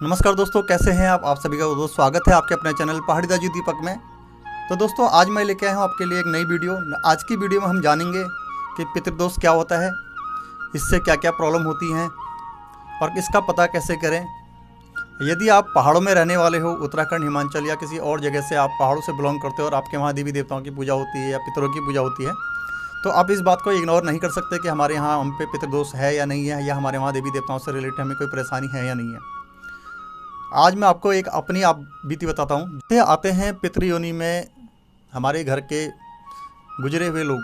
नमस्कार दोस्तों, कैसे हैं आप सभी का दोस्त स्वागत है आपके अपने चैनल पहाड़ी दाजू दीपक में। तो दोस्तों, आज मैं लेके आया हूँ आपके लिए एक नई वीडियो। आज की वीडियो में हम जानेंगे कि पितृदोष क्या होता है, इससे क्या क्या प्रॉब्लम होती हैं और इसका पता कैसे करें। यदि आप पहाड़ों में रहने वाले हो, उत्तराखंड, हिमाचल या किसी और जगह से आप पहाड़ों से बिलोंग करते हो और आपके वहाँ देवी देवताओं की पूजा होती है या पितरों की पूजा होती है, तो आप इस बात को इग्नोर नहीं कर सकते कि हमारे यहाँ हम पे पितृदोष है या नहीं है, या हमारे वहाँ देवी देवताओं से रिलेटेड हमें कोई परेशानी है या नहीं है। आज मैं आपको एक अपनी आप बीती बताता हूँ। जैसे आते हैं पितृयोनि में हमारे घर के गुजरे हुए लोग,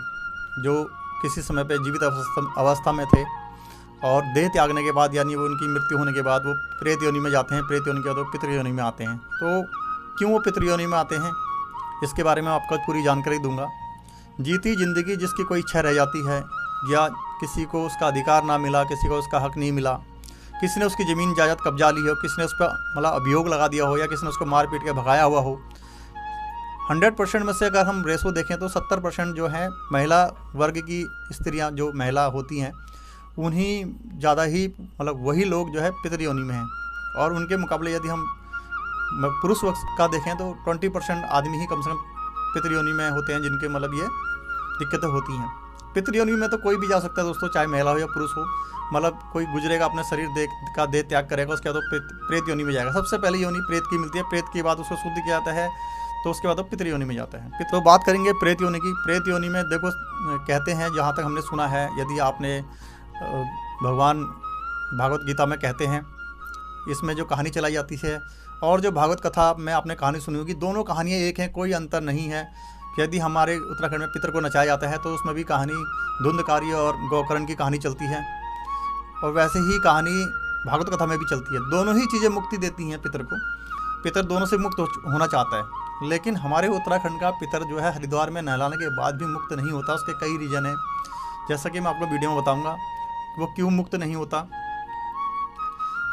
जो किसी समय पे जीवित अवस्था में थे और देह त्यागने के बाद, यानी वो उनकी मृत्यु होने के बाद वो प्रेत योनि में जाते हैं। प्रेत योनि के बाद वो पितृयोनि में आते हैं। तो क्यों वो पितृयोनि में आते हैं, इसके बारे में आपको पूरी जानकारी दूंगा। जीती ज़िंदगी जिसकी कोई इच्छा रह जाती है, या किसी को उसका अधिकार ना मिला, किसी को उसका हक नहीं मिला, किसी ने उसकी ज़मीन जायदाद कब्जा ली हो, किसी ने उस पर मतलब अभियोग लगा दिया हो, या किसी ने उसको मार पीट के भगाया हुआ हो, 100% में से अगर हम रेशो देखें तो 70% जो है महिला वर्ग की स्त्रियां, जो महिला होती हैं, उन्हीं ज़्यादा ही मतलब वही लोग जो है पितृयोनि में हैं। और उनके मुकाबले यदि हम पुरुष वर्ग का देखें तो 20% आदमी ही कम से कम पितृयोनि में होते हैं, जिनके मतलब ये दिक्कतें होती हैं। पितृयोनि में तो कोई भी जा सकता है दोस्तों, चाहे महिला हो या पुरुष हो। मतलब कोई गुजरेगा, अपने शरीर देह त्याग करेगा, उसके बाद तो प्रेत योनि में जाएगा। सबसे पहले योनि प्रेत की मिलती है। प्रेत के बाद उसको शुद्ध किया जाता है, तो उसके बाद वो पितृ योनि में जाता है। तो बात करेंगे प्रेत योनि की। प्रेत योनि में देखो, कहते हैं, जहाँ तक हमने सुना है, यदि आपने भगवान भागवत गीता में कहते हैं, इसमें जो कहानी चलाई जाती है और जो भागवत कथा में आपने कहानी सुनी होगी, दोनों कहानियाँ एक हैं, कोई अंतर नहीं है। यदि हमारे उत्तराखंड में पितर को नचाया जाता है तो उसमें भी कहानी धुंधकारी और गौकर्ण की कहानी चलती है, और वैसे ही कहानी भागवत कथा में भी चलती है। दोनों ही चीज़ें मुक्ति देती हैं पितर को। पितर दोनों से मुक्त होना चाहता है, लेकिन हमारे उत्तराखंड का पितर जो है हरिद्वार में नहलाने के बाद भी मुक्त नहीं होता। उसके कई रीज़न हैं, जैसा कि मैं आपको वीडियो में बताऊंगा वो क्यों मुक्त नहीं होता।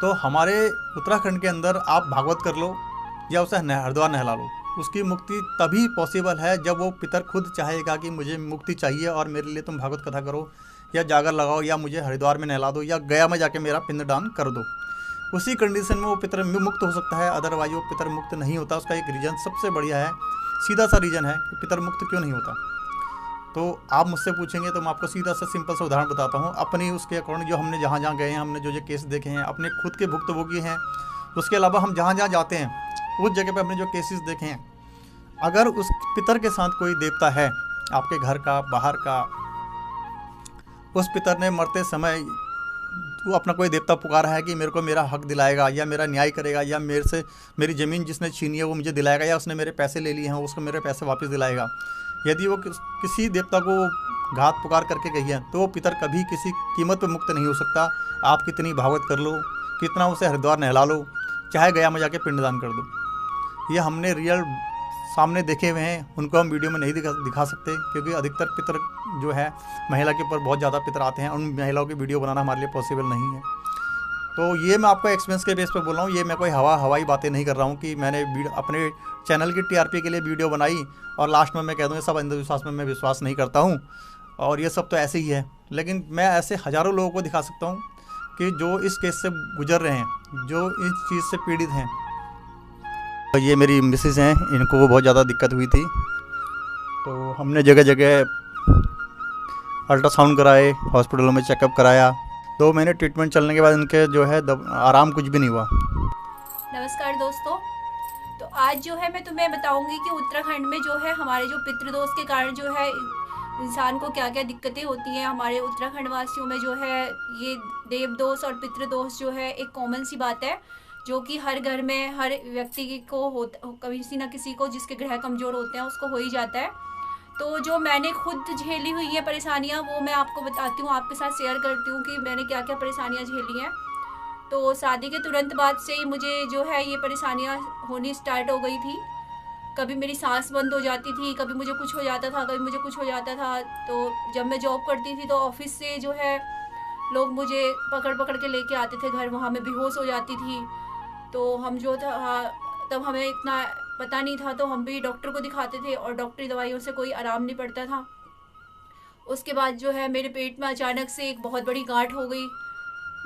तो हमारे उत्तराखंड के अंदर आप भागवत कर लो या उसे हरिद्वार नहला लो, उसकी मुक्ति तभी पॉसिबल है जब वो पितर खुद चाहेगा कि मुझे मुक्ति चाहिए और मेरे लिए तुम भागवत कथा करो, या जागर लगाओ, या मुझे हरिद्वार में नहला दो, या गया में जाके मेरा पिंडदान कर दो। उसी कंडीशन में वो पितर मुक्त हो सकता है, अदरवाइज वो पितर मुक्त नहीं होता। उसका एक रीज़न सबसे बढ़िया है, सीधा सा रीज़न है कि पितर मुक्त क्यों नहीं होता। तो आप मुझसे पूछेंगे तो मैं आपको सीधा सा सिंपल सा उदाहरण बताता हूँ अपनी उसके अकॉर्डिंग। जो हमने जहाँ जहाँ गए हैं, हमने जो केस देखे हैं, अपने खुद के भुक्तभोगी हैं, उसके अलावा हम जहाँ जहाँ जाते हैं उस जगह पर हमने जो केसेस देखे हैं, अगर उस पितर के साथ कोई देवता है आपके घर का, बाहर का, उस पितर ने मरते समय वो अपना कोई देवता पुकारा है कि मेरे को मेरा हक दिलाएगा, या मेरा न्याय करेगा, या मेरे से मेरी ज़मीन जिसने छीनी है वो मुझे दिलाएगा, या उसने मेरे पैसे ले लिए हैं उसको मेरे पैसे वापस दिलाएगा। यदि वो किसी देवता को घात पुकार करके गई है, तो वो पितर कभी किसी कीमत पर मुक्त नहीं हो सकता। आप कितनी भागवत कर लो, कितना उसे हरिद्वार नहला लो, चाहे गया में जाके पिंडदान कर दो। ये हमने रियल सामने देखे हुए हैं, उनको हम वीडियो में नहीं दिखा सकते, क्योंकि अधिकतर पितर जो है महिला के ऊपर बहुत ज़्यादा पितर आते हैं, उन महिलाओं की वीडियो बनाना हमारे लिए पॉसिबल नहीं है। तो ये मैं आपको एक्सपीरियंस के बेस पर बोल रहा हूँ। ये मैं कोई हवाई बातें नहीं कर रहा हूँ कि मैंने अपने चैनल की टीआरपी के लिए वीडियो बनाई और लास्ट में मैं कह दूँ सब अंधविश्वास में मैं विश्वास नहीं करता हूँ और ये सब तो ऐसे ही है। लेकिन मैं ऐसे हज़ारों लोगों को दिखा सकता हूँ कि जो इस केस से गुजर रहे हैं, जो इस चीज़ से पीड़ित हैं। तो ये मेरी मिसेस हैं, इनको बहुत ज़्यादा दिक्कत हुई थी, तो हमने जगह जगह अल्ट्रासाउंड कराए, हॉस्पिटलों में चेकअप कराया। 2 महीने ट्रीटमेंट चलने के बाद इनके जो है आराम कुछ भी नहीं हुआ। नमस्कार दोस्तों, तो आज जो है मैं तुम्हें बताऊंगी कि उत्तराखंड में जो है हमारे जो पितृदोष के कारण जो है इंसान को क्या क्या दिक्कतें होती हैं। हमारे उत्तराखंड वासियों में जो है ये देवदोष और पितृदोष जो है एक कॉमन सी बात है, जो कि हर घर में हर व्यक्ति को होता, किसी न किसी को जिसके ग्रह कमज़ोर होते हैं उसको हो ही जाता है। तो जो मैंने खुद झेली हुई है परेशानियाँ, वो मैं आपको बताती हूँ, आपके साथ शेयर करती हूँ कि मैंने क्या क्या परेशानियाँ झेली हैं। तो शादी के तुरंत बाद से ही मुझे जो है ये परेशानियाँ होनी स्टार्ट हो गई थी। कभी मेरी सांस बंद हो जाती थी, कभी मुझे कुछ हो जाता था, कभी मुझे कुछ हो जाता था। तो जब मैं जॉब करती थी तो ऑफिस से जो है लोग मुझे पकड़ पकड़ के लेके आते थे घर, वहाँ मैं बेहोश हो जाती थी। तो हम जो था, तब हमें इतना पता नहीं था, तो हम भी डॉक्टर को दिखाते थे और डॉक्टरी दवाइयों से कोई आराम नहीं पड़ता था। उसके बाद जो है मेरे पेट में अचानक से एक बहुत बड़ी गांठ हो गई।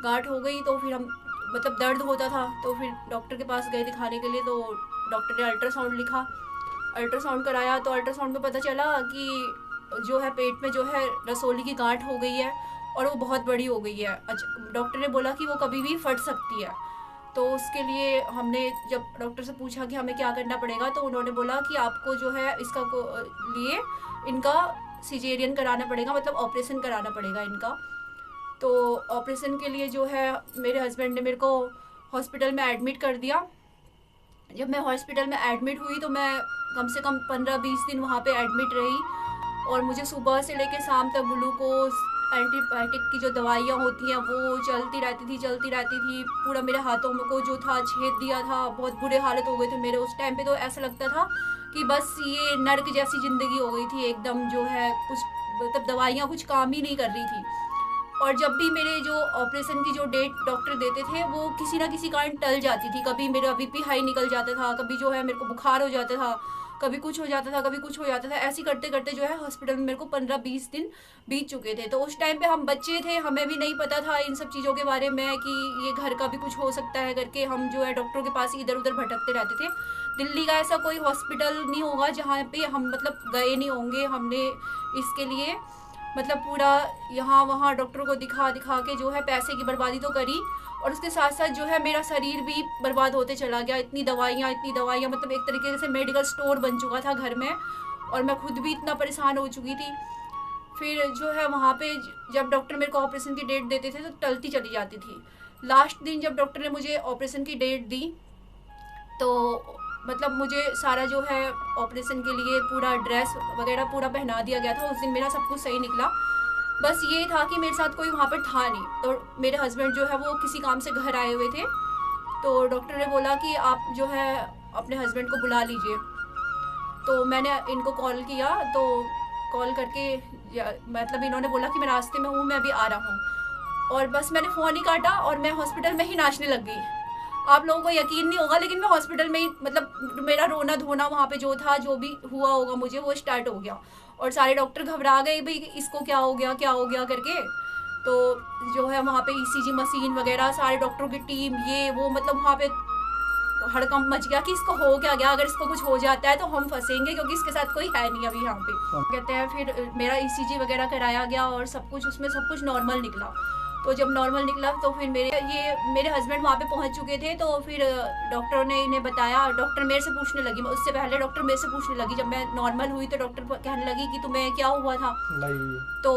तो फिर हम मतलब दर्द होता था। तो फिर डॉक्टर के पास गए दिखाने के लिए, तो डॉक्टर ने अल्ट्रासाउंड लिखा। अल्ट्रासाउंड कराया तो अल्ट्रासाउंड में पता चला कि जो है पेट में जो है रसोली की गांठ हो गई है और वो बहुत बड़ी हो गई है। डॉक्टर ने बोला कि वो कभी भी फट सकती है। तो उसके लिए हमने जब डॉक्टर से पूछा कि हमें क्या करना पड़ेगा, तो उन्होंने बोला कि आपको जो है इसका लिए इनका सिजेरियन कराना पड़ेगा, मतलब ऑपरेशन कराना पड़ेगा इनका। तो ऑपरेशन के लिए जो है मेरे हस्बैंड ने मेरे को हॉस्पिटल में एडमिट कर दिया। जब मैं हॉस्पिटल में एडमिट हुई तो मैं कम से कम 15-20 दिन वहाँ पे एडमिट रही, और मुझे सुबह से लेकर शाम तक ग्लूकोज, एंटीबायोटिक की जो दवाइयाँ होती हैं वो चलती रहती थी। पूरा मेरे हाथों में को जो था छेद दिया था, बहुत बुरे हालत हो गए थे मेरे। उस टाइम पे तो ऐसा लगता था कि बस ये नर्क जैसी ज़िंदगी हो गई थी एकदम, जो है कुछ मतलब दवाइयाँ कुछ काम ही नहीं कर रही थी। और जब भी मेरे जो ऑपरेशन की जो डेट डॉक्टर देते थे वो किसी ना किसी कारण टल जाती थी। कभी मेरा बीपी हाई निकल जाता था, कभी जो है मेरे को बुखार हो जाता था, कभी कुछ हो जाता था, कभी कुछ हो जाता था। ऐसे करते करते जो है हॉस्पिटल में मेरे को 15-20 दिन बीत चुके थे। तो उस टाइम पे हम बच्चे थे, हमें भी नहीं पता था इन सब चीज़ों के बारे में कि ये घर का भी कुछ हो सकता है करके। हम जो है डॉक्टरों के पास इधर उधर भटकते रहते थे। दिल्ली का ऐसा कोई हॉस्पिटल नहीं होगा जहाँ पे हम मतलब गए नहीं होंगे। हमने इसके लिए मतलब पूरा यहाँ वहाँ डॉक्टरों को दिखा के जो है पैसे की बर्बादी तो करी, और उसके साथ साथ जो है मेरा शरीर भी बर्बाद होते चला गया। इतनी दवाइयाँ मतलब एक तरीके से मेडिकल स्टोर बन चुका था घर में, और मैं खुद भी इतना परेशान हो चुकी थी। फिर जो है वहाँ पे जब डॉक्टर मेरे को ऑपरेशन की डेट देते थे तो टलती चली जाती थी। लास्ट दिन जब डॉक्टर ने मुझे ऑपरेशन की डेट दी तो मतलब मुझे सारा जो है ऑपरेशन के लिए पूरा ड्रेस वगैरह पूरा पहना दिया गया था। उस दिन मेरा सब कुछ सही निकला। बस ये था कि मेरे साथ कोई वहाँ पर था नहीं। तो मेरे हस्बैंड जो है वो किसी काम से घर आए हुए थे, तो डॉक्टर ने बोला कि आप जो है अपने हस्बैंड को बुला लीजिए। तो मैंने इनको कॉल किया, तो कॉल करके मतलब इन्होंने बोला कि मैं रास्ते में हूँ, मैं अभी आ रहा हूँ। और बस मैंने फ़ोन ही काटा और मैं हॉस्पिटल में ही नाचने लग गई। आप लोगों को यकीन नहीं होगा लेकिन मैं हॉस्पिटल में ही मतलब मेरा रोना धोना वहाँ पे जो था, जो भी हुआ होगा मुझे, वो स्टार्ट हो गया। और सारे डॉक्टर घबरा गए, भाई इसको क्या हो गया करके। तो जो है वहाँ पे ईसीजी मशीन वगैरह, सारे डॉक्टरों की टीम, ये वो मतलब वहाँ पे हड़कंप मच गया कि इसको हो क्या गया, अगर इसको कुछ हो जाता है तो हम फंसेंगे, क्योंकि इसके साथ कोई है नहीं अभी यहाँ पे। कहते हैं फिर मेरा ईसीजी वगैरह कराया गया और सब कुछ उसमें सब कुछ नॉर्मल निकला। तो जब नॉर्मल निकला तो फिर मेरे हस्बैंड वहाँ पे पहुँच चुके थे। तो फिर डॉक्टर ने इन्हें बताया। डॉक्टर मेरे से पूछने लगी, उससे पहले डॉक्टर मेरे से पूछने लगी। जब मैं नॉर्मल हुई तो डॉक्टर कहने लगी कि तुम्हें क्या हुआ था। तो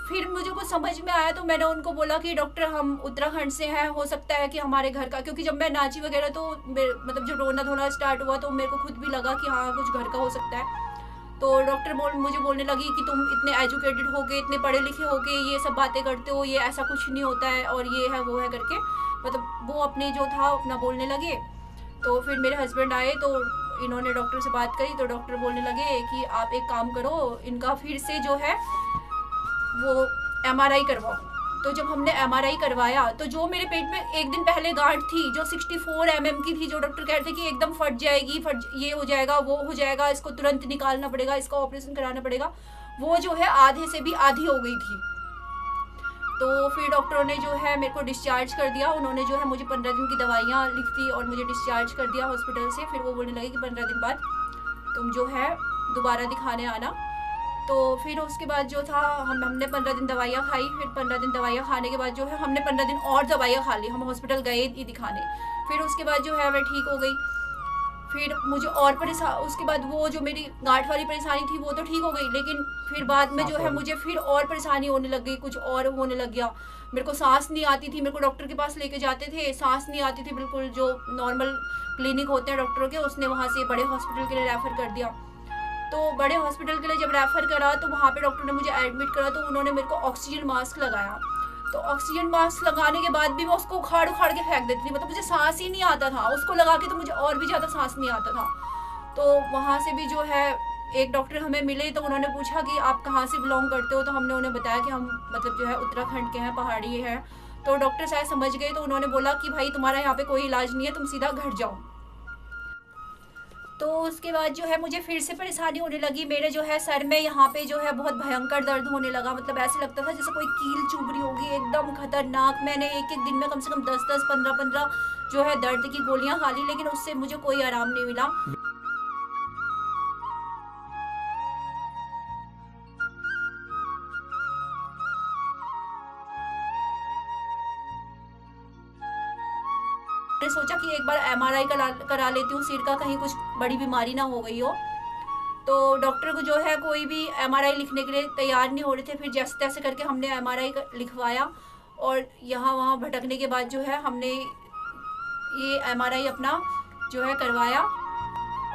फिर मुझे कुछ समझ में आया, तो मैंने उनको बोला कि डॉक्टर हम उत्तराखंड से हैं, हो सकता है कि हमारे घर का, क्योंकि जब मैं नाची वगैरह तो मतलब जब रोना धोना स्टार्ट हुआ तो मेरे को खुद भी लगा कि हाँ कुछ घर का हो सकता है। तो डॉक्टर मुझे बोलने लगी कि तुम इतने एजुकेटेड हो के, इतने पढ़े लिखे हो के ये सब बातें करते हो, ये ऐसा कुछ नहीं होता है और ये है वो है करके, मतलब वो अपने जो था अपना बोलने लगे। तो फिर मेरे हस्बैंड आए तो इन्होंने डॉक्टर से बात करी, तो डॉक्टर बोलने लगे कि आप एक काम करो, इनका फिर से जो है वो MRI करवाओ। तो जब हमने MRI करवाया तो जो मेरे पेट में एक दिन पहले गांठ थी जो 64 mm की थी, जो डॉक्टर कह रहे थे कि एकदम फट जाएगी, ये हो जाएगा, वो हो जाएगा, इसको तुरंत निकालना पड़ेगा, इसका ऑपरेशन कराना पड़ेगा, वो जो है आधे से भी आधी हो गई थी। तो फिर डॉक्टरों ने जो है मेरे को डिस्चार्ज कर दिया। उन्होंने जो है मुझे 15 दिन की दवाइयाँ लिख दी और मुझे डिस्चार्ज कर दिया हॉस्पिटल से। फिर वो बोलने लगे कि 15 दिन बाद तुम जो है दोबारा दिखाने आना। तो फिर उसके बाद जो था हमने 15 दिन दवाइयाँ खाई। फिर 15 दिन दवाइयाँ खाने के बाद जो है हमने 15 दिन और दवाइयाँ खा ली, हम हॉस्पिटल गए ही दिखाने। फिर उसके बाद जो है मैं ठीक हो गई। फिर मुझे और उसके बाद वो जो मेरी गांठ वाली परेशानी थी वो तो ठीक हो गई, लेकिन फिर बाद में जो है मुझे फिर और परेशानी होने लग गई, कुछ और होने लग गया। मेरे को सांस नहीं आती थी, मेरे को डॉक्टर के पास लेके जाते थे, सांस नहीं आती थी बिल्कुल। जो नॉर्मल क्लिनिक होते हैं डॉक्टरों के, उसने वहाँ से बड़े हॉस्पिटल के लिए रेफ़र कर दिया। तो बड़े हॉस्पिटल के लिए जब रेफ़र करा तो वहाँ पे डॉक्टर ने मुझे एडमिट करा, तो उन्होंने मेरे को ऑक्सीजन मास्क लगाया। तो ऑक्सीजन मास्क लगाने के बाद भी मैं उसको उखाड़ के फेंक देती थी, मतलब मुझे सांस ही नहीं आता था। उसको लगा के तो मुझे और भी ज़्यादा सांस नहीं आता था। तो वहाँ से भी जो है एक डॉक्टर हमें मिले, तो उन्होंने पूछा कि आप कहाँ से बिलोंग करते हो। तो हमने उन्हें बताया कि हम मतलब जो है उत्तराखंड के हैं, पहाड़ी है। तो डॉक्टर शायद समझ गए, तो उन्होंने बोला कि भाई तुम्हारा यहाँ पे कोई इलाज नहीं है, तुम सीधा घर जाओ। तो उसके बाद जो है मुझे फिर से परेशानी होने लगी। मेरे जो है सर में यहाँ पे जो है बहुत भयंकर दर्द होने लगा। मतलब ऐसे लगता था जैसे कोई कील चुभ रही होगी, एकदम खतरनाक। मैंने एक दिन में कम से कम 10-10, 15-15 जो है दर्द की गोलियां खा ली, लेकिन उससे मुझे कोई आराम नहीं मिला। मैंने सोचा कि एक बार MRI करा लेती हूँ सिर का, कहीं कुछ बड़ी बीमारी ना हो गई हो। तो डॉक्टर को जो है कोई भी MRI लिखने के लिए तैयार नहीं हो रहे थे। फिर जैसे तैसे करके हमने MRI लिखवाया और यहाँ वहाँ भटकने के बाद जो है हमने ये MRI अपना जो है करवाया।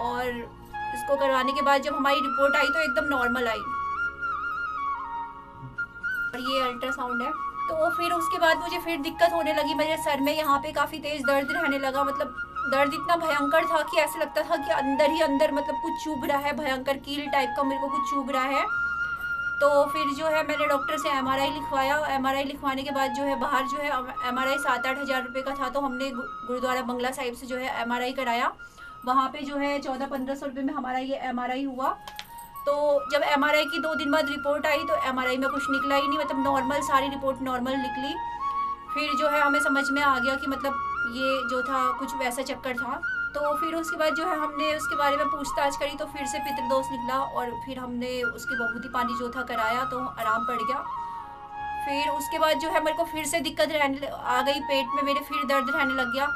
और इसको करवाने के बाद जब हमारी रिपोर्ट आई तो एकदम नॉर्मल आई। और ये अल्ट्रासाउंड है। तो फिर उसके बाद मुझे फिर दिक्कत होने लगी। मेरे सर में यहाँ पे काफ़ी तेज़ दर्द रहने लगा। मतलब दर्द इतना भयंकर था कि ऐसे लगता था कि अंदर ही अंदर मतलब कुछ चुभ रहा है, भयंकर कील टाइप का मेरे को कुछ चुभ रहा है। तो फिर जो है मैंने डॉक्टर से MRI लिखवाया। MRI लिखवाने के बाद जो है बाहर जो है MRI 7-8 हज़ार रुपये का था। तो हमने गुरुद्वारा बंगला साहिब से जो है MRI कराया। वहाँ पे जो है 1400-1500 रुपये में हमारा ये MRI हुआ। तो जब MRI की 2 दिन बाद रिपोर्ट आई तो MRI में कुछ निकला ही नहीं। मतलब नॉर्मल, सारी रिपोर्ट नॉर्मल निकली। फिर जो है हमें समझ में आ गया कि मतलब ये जो था कुछ वैसा चक्कर था। तो फिर उसके बाद जो है हमने उसके बारे में पूछताछ करी तो फिर से पितृदोष निकला। और फिर हमने उसकी बभूति पानी जो था कराया तो आराम पड़ गया। फिर उसके बाद जो है मेरे को फिर से दिक्कत रहने आ गई, पेट में मेरे फिर दर्द रहने लग गया।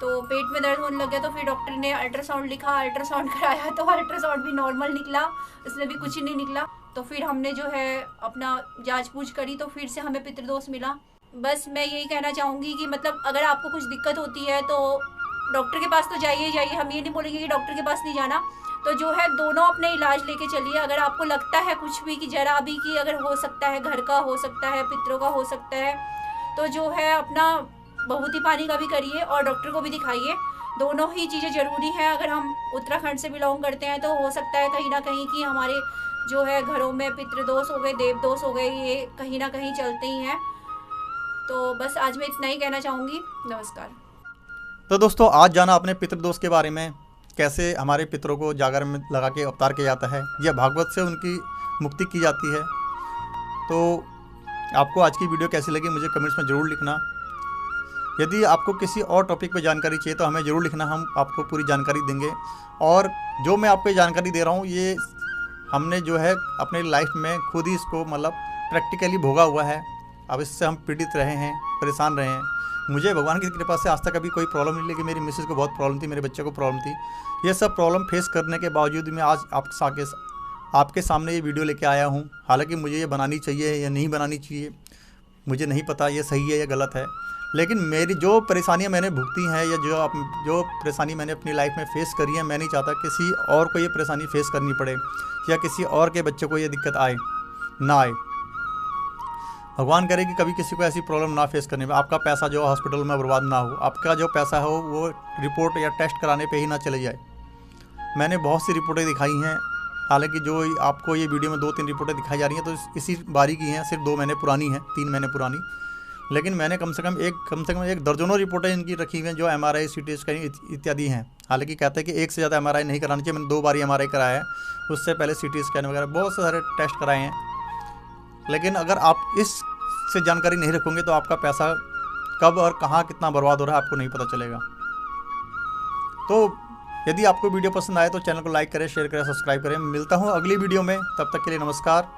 तो पेट में दर्द होने लग गया तो फिर डॉक्टर ने अल्ट्रासाउंड लिखा, अल्ट्रासाउंड कराया तो अल्ट्रासाउंड भी नॉर्मल निकला, उसमें भी कुछ ही नहीं निकला। तो फिर हमने जो है अपना जांच पूछ करी तो फिर से हमें पितृदोष मिला। बस मैं यही कहना चाहूँगी कि मतलब अगर आपको कुछ दिक्कत होती है तो डॉक्टर के पास तो जाइए। हम ये नहीं बोलेंगे कि डॉक्टर के पास नहीं जाना। तो जो है दोनों अपने इलाज लेके चलिए। अगर आपको लगता है कुछ भी कि जरा भी कि अगर हो सकता है, घर का हो सकता है, पितरों का हो सकता है, तो जो है अपना बभूति पानी का भी करिए और डॉक्टर को भी दिखाइए। दोनों ही चीज़ें ज़रूरी हैं। अगर हम उत्तराखंड से बिलोंग करते हैं तो हो सकता है कहीं ना कहीं कि हमारे जो है घरों में पितृदोष हो गए, देवदोष हो गए, ये कहीं ना कहीं चलते ही हैं। तो बस आज मैं इतना ही कहना चाहूँगी। नमस्कार। तो दोस्तों, आज जाना अपने पितृदोष के बारे में, कैसे हमारे पितरों को जागर में लगा के अवतार किया जाता है या भागवत से उनकी मुक्ति की जाती है। तो आपको आज की वीडियो कैसी लगी मुझे कमेंट्स में ज़रूर लिखना। यदि आपको किसी और टॉपिक पे जानकारी चाहिए तो हमें ज़रूर लिखना, हम आपको पूरी जानकारी देंगे। और जो मैं आपको जानकारी दे रहा हूँ ये हमने जो है अपने लाइफ में खुद ही इसको मतलब प्रैक्टिकली भोगा हुआ है। अब इससे हम पीड़ित रहे हैं, परेशान रहे हैं। मुझे भगवान की कृपा से आज तक कभी कोई प्रॉब्लम नहीं, लेकिन मेरी मिसेज को बहुत प्रॉब्लम थी, मेरे बच्चे को प्रॉब्लम थी। ये सब प्रॉब्लम फेस करने के बावजूद मैं आज आपके सामने ये वीडियो लेके आया हूँ। हालांकि मुझे ये बनानी चाहिए या नहीं बनानी चाहिए मुझे नहीं पता, ये सही है या गलत है, लेकिन मेरी जो परेशानियाँ मैंने भुगती हैं या जो परेशानी मैंने अपनी लाइफ में फ़ेस करी है, मैं नहीं चाहता किसी और को ये परेशानी फ़ेस करनी पड़े या किसी और के बच्चे को ये दिक्कत ना आए। भगवान करे कि कभी किसी को ऐसी प्रॉब्लम ना फेस करने में, आपका पैसा जो हॉस्पिटल में बर्बाद ना हो, आपका जो पैसा हो वो रिपोर्ट या टेस्ट कराने पे ही ना चले जाए। मैंने बहुत सी रिपोर्टें दिखाई हैं, हालांकि जो आपको ये वीडियो में 2-3 रिपोर्टें दिखाई जा रही हैं तो इसी बारी की हैं, सिर्फ 2 महीने पुरानी हैं, 3 महीने पुरानी। लेकिन मैंने कम से कम एक दर्जनों रिपोर्टें इनकी रखी हुई हैं जो MRI, CT स्कैन इत्यादि हैं। हालांकि कहते हैं कि एक से ज़्यादा MRI नहीं करानी चाहिए। मैंने 2 बार MRI कराया है, उससे पहले CT स्कैन वगैरह बहुत सारे टेस्ट कराए हैं। लेकिन अगर आप इससे जानकारी नहीं रखोगे तो आपका पैसा कब और कहाँ कितना बर्बाद हो रहा है आपको नहीं पता चलेगा। तो यदि आपको वीडियो पसंद आए तो चैनल को लाइक करें, शेयर करें, सब्सक्राइब करें। मिलता हूँ अगली वीडियो में, तब तक के लिए नमस्कार।